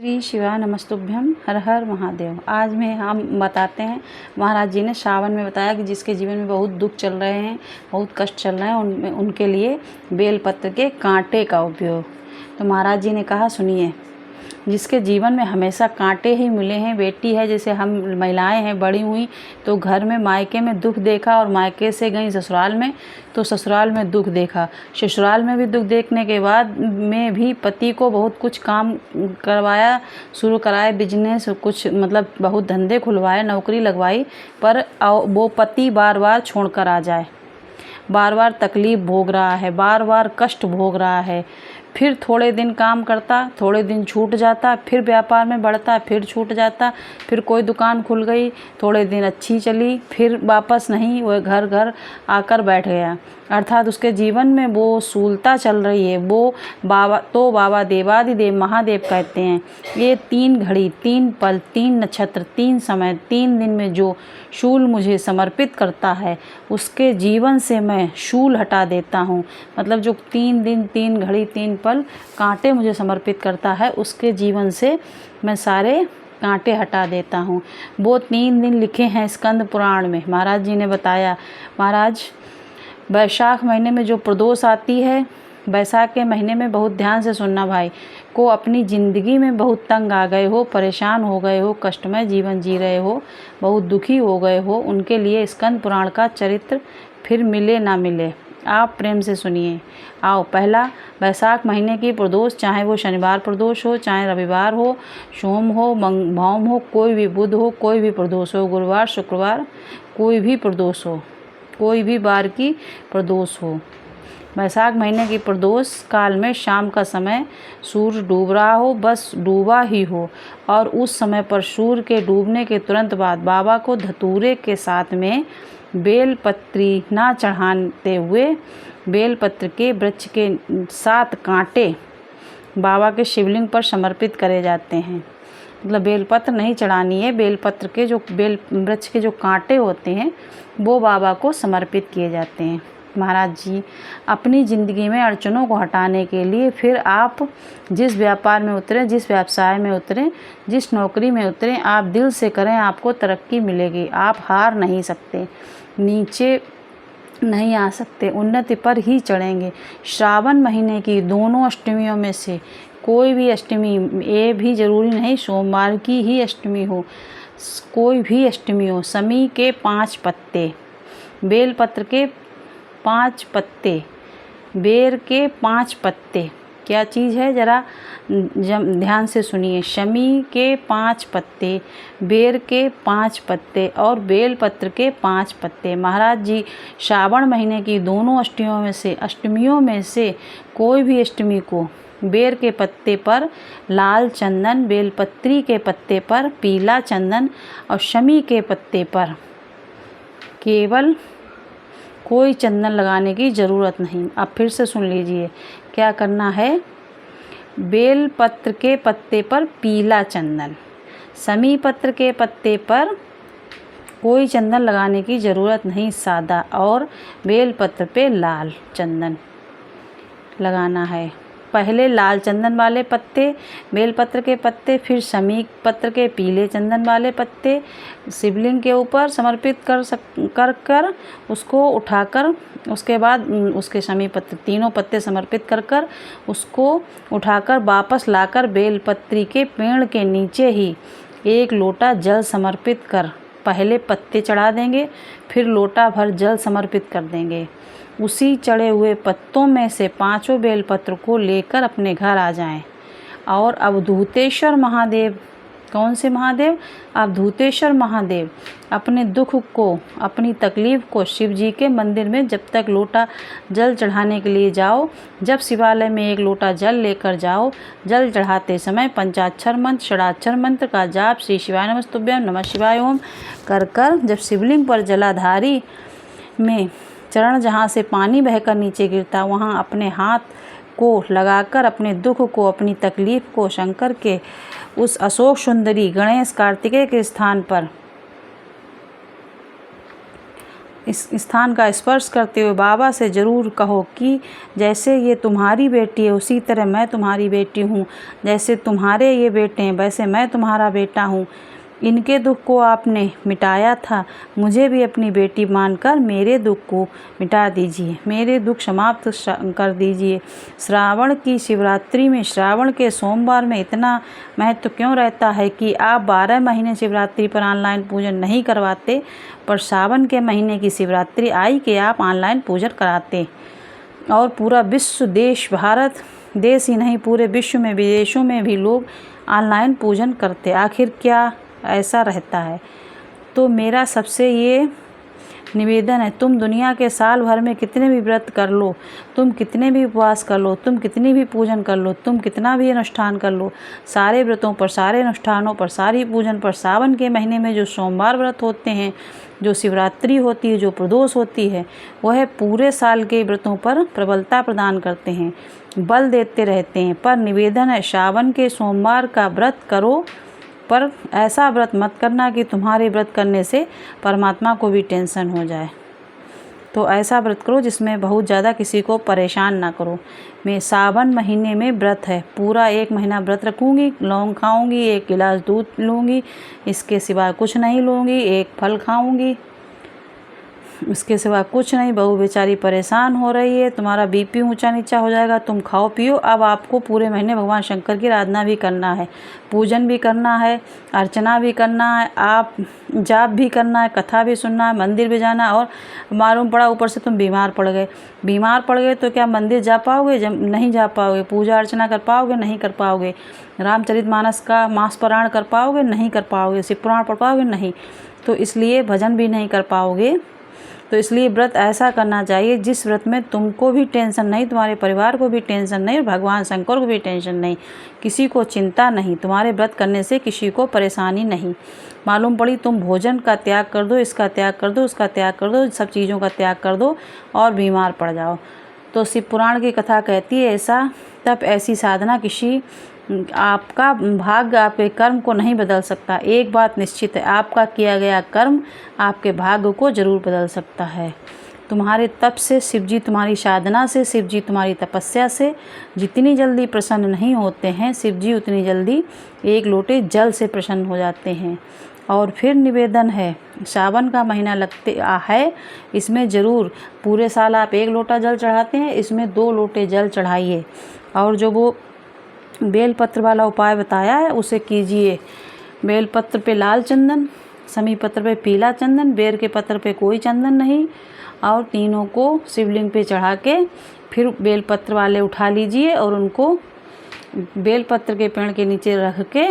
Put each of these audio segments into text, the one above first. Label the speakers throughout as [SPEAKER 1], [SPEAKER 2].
[SPEAKER 1] श्री शिवाय नमस्तुभ्यं। हर हर महादेव। आज में हम बताते हैं, महाराज जी ने श्रावण में बताया कि जिसके जीवन में बहुत दुख चल रहे हैं, बहुत कष्ट चल रहे हैं, उनके लिए बेलपत्र के कांटे का उपयोग। तो महाराज जी ने कहा, सुनिए, जिसके जीवन में हमेशा कांटे ही मिले हैं, बेटी है जैसे हम महिलाएं हैं, बड़ी हुई तो घर में मायके में दुख देखा और मायके से गई ससुराल में तो ससुराल में दुख देखा। ससुराल में भी दुख देखने के बाद में भी पति को बहुत कुछ काम करवाया, शुरू कराए, बिजनेस कुछ मतलब बहुत धंधे खुलवाए, नौकरी लगवाई, पर वो पति बार बार छोड़ कर आ जाए, बार बार तकलीफ़ भोग रहा है, बार बार कष्ट भोग रहा है। फिर थोड़े दिन काम करता, थोड़े दिन छूट जाता, फिर व्यापार में बढ़ता, फिर छूट जाता, फिर कोई दुकान खुल गई, थोड़े दिन अच्छी चली, फिर वापस नहीं, वह घर घर आकर बैठ गया। अर्थात उसके जीवन में वो शूलता चल रही है। वो बाबा देवादिदेव महादेव कहते हैं, ये 3 घड़ी, 3 पल, 3 नक्षत्र, 3 समय, 3 दिन में जो शूल मुझे समर्पित करता है, उसके जीवन से मैं शूल हटा देता हूँ। मतलब जो 3 दिन, 3 घड़ी, 3 पल कांटे मुझे समर्पित करता है, उसके जीवन से मैं सारे कांटे हटा देता हूँ। वो 3 दिन लिखे हैं स्कंद पुराण में। महाराज जी ने बताया, महाराज वैशाख महीने में जो प्रदोष आती है, वैशाख के महीने में बहुत ध्यान से सुनना भाई, को अपनी ज़िंदगी में बहुत तंग आ गए हो, परेशान हो गए हो, कष्टमय जीवन जी रहे हो, बहुत दुखी हो गए हो, उनके लिए स्कंद पुराण का चरित्र फिर मिले ना मिले, आप प्रेम से सुनिए। आओ, पहला वैशाख महीने की प्रदोष, चाहे वो शनिवार प्रदोष हो, चाहे रविवार हो, सोम हो, भौम हो, कोई भी बुध हो, कोई भी प्रदोष हो, गुरुवार, शुक्रवार, कोई भी प्रदोष हो, कोई भी बार की प्रदोष हो। वैशाख महीने की प्रदोष काल में शाम का समय सूर्य डूब रहा हो, बस डूबा ही हो, और उस समय पर सूर्य के डूबने के तुरंत बाद बाबा को धतूरे के साथ में बेलपत्री ना चढ़ाते हुए बेलपत्र के वृक्ष के 7 कांटे बाबा के शिवलिंग पर समर्पित करे जाते हैं। मतलब बेलपत्र नहीं चढ़ानी है, बेलपत्र के जो बेल वृक्ष के जो कांटे होते हैं वो बाबा को समर्पित किए जाते हैं। महाराज जी अपनी ज़िंदगी में अड़चनों को हटाने के लिए फिर आप जिस व्यापार में उतरें, जिस व्यवसाय में उतरें, जिस नौकरी में उतरें, आप दिल से करें, आपको तरक्की मिलेगी। आप हार नहीं सकते, नीचे नहीं आ सकते, उन्नति पर ही चढ़ेंगे। श्रावण महीने की दोनों अष्टमियों में से कोई भी अष्टमी, ये भी ज़रूरी नहीं सोमवार की ही अष्टमी हो, कोई भी अष्टमी हो, शमी के 5 पत्ते, बेलपत्र के 5 पत्ते, बेर के 5 पत्ते, क्या चीज़ है ज़रा ध्यान से सुनिए। शमी के 5 पत्ते, बेर के 5 पत्ते और बेलपत्र के 5 पत्ते। महाराज जी श्रावण महीने की दोनों अष्टमियों में से कोई भी अष्टमी को बेर के पत्ते पर लाल चंदन, बेलपत्री के पत्ते पर पीला चंदन और शमी के पत्ते पर केवल कोई चंदन लगाने की ज़रूरत नहीं। अब फिर से सुन लीजिए, क्या करना है। बेलपत्र के पत्ते पर पीला चंदन, शमी पत्र के पत्ते पर कोई चंदन लगाने की ज़रूरत नहीं, सादा, और बेलपत्र पे लाल चंदन लगाना है। पहले लाल चंदन वाले पत्ते, बेलपत्र के पत्ते, फिर शमी पत्र के पीले चंदन वाले पत्ते शिवलिंग के ऊपर समर्पित कर उसको उठाकर, उसके बाद उसके शमी पत्र तीनों पत्ते समर्पित कर उसको उठाकर वापस लाकर बेलपत्री के पेड़ के नीचे ही 1 लोटा जल समर्पित कर पहले पत्ते चढ़ा देंगे, फिर लोटा भर जल समर्पित कर देंगे। उसी चढ़े हुए पत्तों में से 5 बेलपत्र को लेकर अपने घर आ जाएं और अवधूतेश्वर महादेव, कौन से महादेव? अवधूतेश्वर महादेव, अपने दुख को, अपनी तकलीफ़ को शिव जी के मंदिर में जब तक लोटा जल चढ़ाने के लिए जाओ, जब शिवालय में 1 लोटा जल लेकर जाओ, जल चढ़ाते समय पंचाक्षर मंत्र, षडाक्षर मंत्र का जाप, श्री शिवाय नमस्तुभ्यं, नमः शिवाय ओम कर जब शिवलिंग पर जलाधारी में चरण जहाँ से पानी बहकर नीचे गिरता, वहाँ अपने हाथ को लगाकर अपने दुख को, अपनी तकलीफ़ को शंकर के उस अशोक सुंदरी गणेश कार्तिकेय के स्थान पर इस स्थान का स्पर्श करते हुए बाबा से ज़रूर कहो कि जैसे ये तुम्हारी बेटी है उसी तरह मैं तुम्हारी बेटी हूँ, जैसे तुम्हारे ये बेटे हैं वैसे मैं तुम्हारा बेटा हूँ। इनके दुख को आपने मिटाया था, मुझे भी अपनी बेटी मानकर मेरे दुख को मिटा दीजिए, मेरे दुख समाप्त कर दीजिए। श्रावण की शिवरात्रि में, श्रावण के सोमवार में इतना महत्व क्यों रहता है कि आप 12 महीने शिवरात्रि पर ऑनलाइन पूजन नहीं करवाते, पर सावन के महीने की शिवरात्रि आई कि आप ऑनलाइन पूजन कराते और पूरा विश्व, देश, भारत देश ही नहीं पूरे विश्व में, विदेशों में भी लोग ऑनलाइन पूजन करते। आखिर क्या ऐसा रहता है? तो मेरा सबसे ये निवेदन है, तुम दुनिया के साल भर में कितने भी व्रत कर लो, तुम कितने भी उपवास कर लो, तुम कितनी भी पूजन कर लो, तुम कितना भी अनुष्ठान कर लो, सारे व्रतों पर, सारे अनुष्ठानों पर, सारी पूजन पर, सावन के महीने में जो सोमवार व्रत होते हैं, जो शिवरात्रि होती है, जो प्रदोष होती है, वह पूरे साल के व्रतों पर प्रबलता प्रदान करते हैं, बल देते रहते हैं। पर निवेदन है, सावन के सोमवार का व्रत करो, पर ऐसा व्रत मत करना कि तुम्हारे व्रत करने से परमात्मा को भी टेंशन हो जाए। तो ऐसा व्रत करो जिसमें बहुत ज़्यादा किसी को परेशान ना करो। मैं सावन महीने में व्रत है, पूरा 1 महीना व्रत रखूँगी, लौंग खाऊँगी, 1 गिलास दूध लूँगी, इसके सिवा कुछ नहीं लूँगी, 1 फल खाऊँगी, इसके सिवा कुछ नहीं। बहू बेचारी परेशान हो रही है, तुम्हारा बीपी ऊंचा नीचा हो जाएगा, तुम खाओ पियो। अब आपको पूरे महीने भगवान शंकर की आराधना भी करना है, पूजन भी करना है, अर्चना भी करना है, आप जाप भी करना है, कथा भी सुनना है, मंदिर भी जाना। और मालूम पड़ा ऊपर से तुम बीमार पड़ गए तो क्या मंदिर जा पाओगे? जब नहीं जा पाओगे। पूजा अर्चना कर पाओगे? नहीं कर पाओगे। रामचरितमानस का मास पारायण कर पाओगे? नहीं कर पाओगे। शिव पुराण पढ़ पाओगे? नहीं। तो इसलिए भजन भी नहीं कर पाओगे। तो इसलिए व्रत ऐसा करना चाहिए जिस व्रत में तुमको भी टेंशन नहीं, तुम्हारे परिवार को भी टेंशन नहीं, और भगवान शंकर को भी टेंशन नहीं, किसी को चिंता नहीं, तुम्हारे व्रत करने से किसी को परेशानी नहीं। मालूम पड़ी तुम भोजन का त्याग कर दो, इसका त्याग कर दो, उसका त्याग कर दो, सब चीज़ों का त्याग कर दो और बीमार पड़ जाओ। तो शिव पुराण की कथा कहती है ऐसा, तब ऐसी साधना किसी आपका भाग्य, आपके कर्म को नहीं बदल सकता। एक बात निश्चित है, आपका किया गया कर्म आपके भाग्य को जरूर बदल सकता है। तुम्हारे तप से शिवजी, तुम्हारी साधना से शिवजी, तुम्हारी तपस्या से जितनी जल्दी प्रसन्न नहीं होते हैं शिवजी, उतनी जल्दी 1 लोटे जल से प्रसन्न हो जाते हैं। और फिर निवेदन है, सावन का महीना लगते है, इसमें ज़रूर पूरे साल आप 1 लोटा जल चढ़ाते हैं, इसमें 2 लोटे जल चढ़ाइए। और जो वो बेलपत्र वाला उपाय बताया है उसे कीजिए। बेलपत्र पे लाल चंदन, समी पत्र पे पीला चंदन, बेर के पत्र पे कोई चंदन नहीं, और तीनों को शिवलिंग पे चढ़ा के फिर बेलपत्र वाले उठा लीजिए और उनको बेलपत्र के पेड़ के नीचे रख के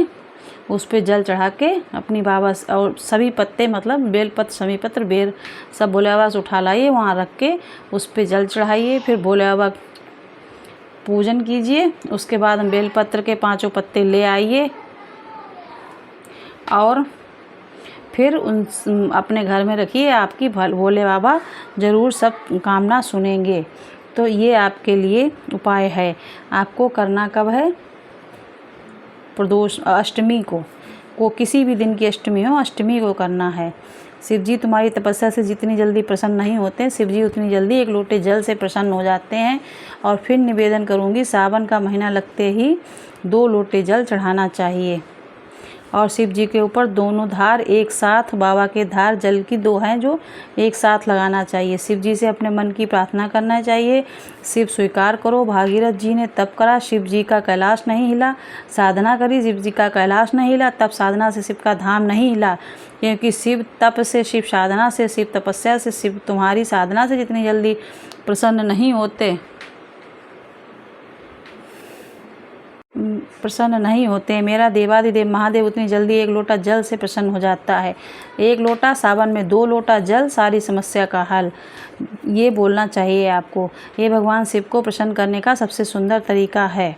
[SPEAKER 1] उस पे जल चढ़ा के अपनी बाबा, और सभी पत्ते मतलब बेलपत्र, समी पत्र, बेर सब भोले बाबा से उठा लाइए, वहाँ रख के उस पे जल चढ़ाइए। फिर भोले बाबा पूजन कीजिए। उसके बाद हम बेलपत्र के 5 पत्ते ले आइए और फिर उन अपने घर में रखिए। आपकी भोले बाबा ज़रूर सब कामना सुनेंगे। तो ये आपके लिए उपाय है। आपको करना कब है? प्रदोष अष्टमी को किसी भी दिन की अष्टमी हो, अष्टमी को करना है। शिवजी तुम्हारी तपस्या से जितनी जल्दी प्रसन्न नहीं होते, शिवजी उतनी जल्दी 1 लोटे जल से प्रसन्न हो जाते हैं। और फिर निवेदन करूंगी, सावन का महीना लगते ही 2 लोटे जल चढ़ाना चाहिए और शिव जी के ऊपर दोनों धार एक साथ, बाबा के धार जल की 2 हैं जो एक साथ लगाना चाहिए। शिव जी से अपने मन की प्रार्थना करना चाहिए। शिव स्वीकार करो, भागीरथ जी ने तप करा, शिव जी का कैलाश नहीं हिला। साधना करी, शिव जी का कैलाश नहीं हिला, तब साधना से शिव का धाम नहीं हिला। क्योंकि शिव तप से, शिव साधना से, शिव तपस्या से, शिव तुम्हारी साधना से जितनी जल्दी प्रसन्न नहीं होते, मेरा देवादिदेव महादेव उतनी जल्दी 1 लोटा जल से प्रसन्न हो जाता है। 1 लोटा, सावन में 2 लोटा जल, सारी समस्या का हल। ये बोलना चाहिए आपको। ये भगवान शिव को प्रसन्न करने का सबसे सुंदर तरीका है।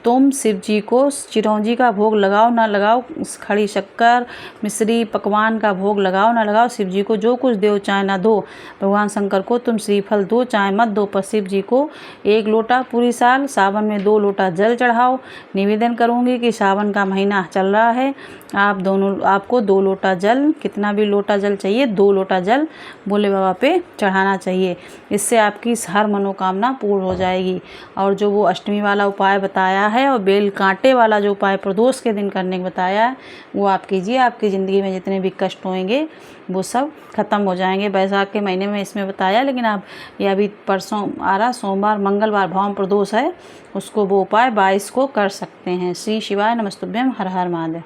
[SPEAKER 1] तुम शिव जी को चिरौंजी का भोग लगाओ ना लगाओ, खड़ी शक्कर मिश्री पकवान का भोग लगाओ ना लगाओ, शिव जी को जो कुछ दो चाहे ना दो, भगवान शंकर को तुम श्रीफल दो चाहे मत दो, पर शिव जी को 1 लोटा पूरी साल, सावन में 2 लोटा जल चढ़ाओ। निवेदन करूँगी कि सावन का महीना चल रहा है, आपको 2 लोटा जल, कितना भी लोटा जल चाहिए, 2 लोटा जल भोले बाबा पे चढ़ाना चाहिए। इससे आपकी हर मनोकामना पूर्ण हो जाएगी। और जो वो अष्टमी वाला उपाय बताया है और बेल कांटे वाला जो उपाय प्रदोष के दिन करने को बताया है, वो आप कीजिए। आपकी ज़िंदगी में जितने भी कष्ट होंगे वो सब ख़त्म हो जाएंगे। बैसाख के महीने में इसमें बताया, लेकिन आप ये अभी परसों आ रहा सोमवार मंगलवार भौम प्रदोष है, उसको वो उपाय 22 को कर सकते हैं। श्री शिवाय नमस्तुभ्यम। हर हर महादेव।